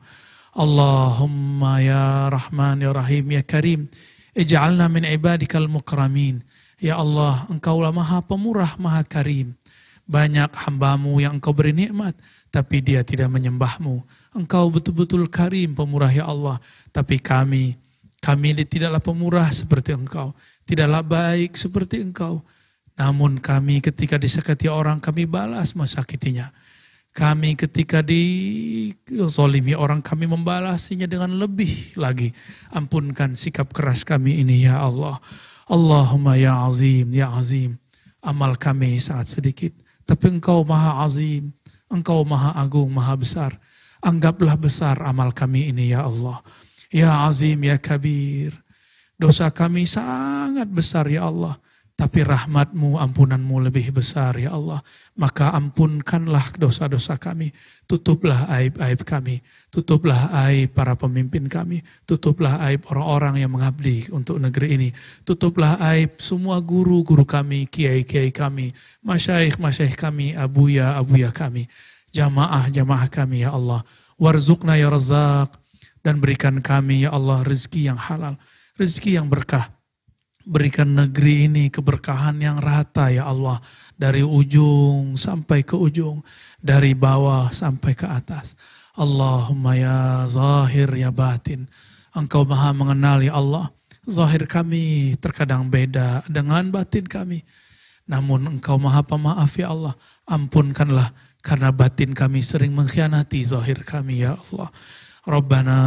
Allahumma ya Rahman ya Rahim ya Karim, ij'alna min ibadikal mukramin. Ya Allah, Engkaulah Maha Pemurah, Maha Karim. Banyak hambamu yang Engkau beri nikmat, tapi dia tidak menyembahmu. Engkau betul-betul Karim, Pemurah ya Allah. Tapi kami tidaklah pemurah seperti Engkau. Tidaklah baik seperti Engkau. Namun kami ketika disakiti orang, kami balas mesakitinya. Kami ketika dizalimi orang, kami membalasinya dengan lebih lagi. Ampunkan sikap keras kami ini ya Allah. Allahumma ya azim, ya azim. Amal kami sangat sedikit, tapi Engkau maha azim, Engkau maha agung, maha besar. Anggaplah besar amal kami ini ya Allah. Ya azim, ya kabir. Dosa kami sangat besar ya Allah, tapi rahmat-Mu, ampunan-Mu lebih besar ya Allah. Maka ampunkanlah dosa-dosa kami. Tutuplah aib-aib kami. Tutuplah aib para pemimpin kami. Tutuplah aib orang-orang yang mengabdi untuk negeri ini. Tutuplah aib semua guru-guru kami, kiai-kiai kami, masyayikh-masyayikh kami, abuya-abuya kami, jamaah-jamaah kami ya Allah. Warzuqna ya Razzaq. Dan berikan kami ya Allah rezeki yang halal, rezeki yang berkah. Berikan negeri ini keberkahan yang rata ya Allah. Dari ujung sampai ke ujung. Dari bawah sampai ke atas. Allahumma ya zahir ya batin. Engkau maha mengenal ya Allah. Zahir kami terkadang beda dengan batin kami. Namun Engkau Maha Pemaaf ya Allah. Ampunkanlah karena batin kami sering mengkhianati zahir kami ya Allah. Rabbana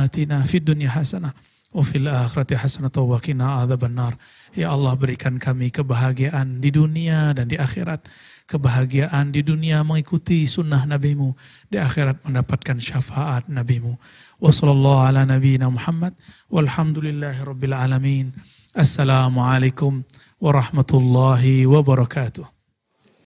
atina fid dunya hasanah wa fil akhirati hasanah wa qina adzabannar. Ya Allah, berikan kami kebahagiaan di dunia dan di akhirat. Kebahagiaan di dunia mengikuti sunnah Nabi-Mu, di akhirat mendapatkan syafaat Nabi-Mu. Wa sallallahu ala nabiyyina Muhammad walhamdulillahi rabbil alamin. Assalamualaikum warahmatullahi wabarakatuh.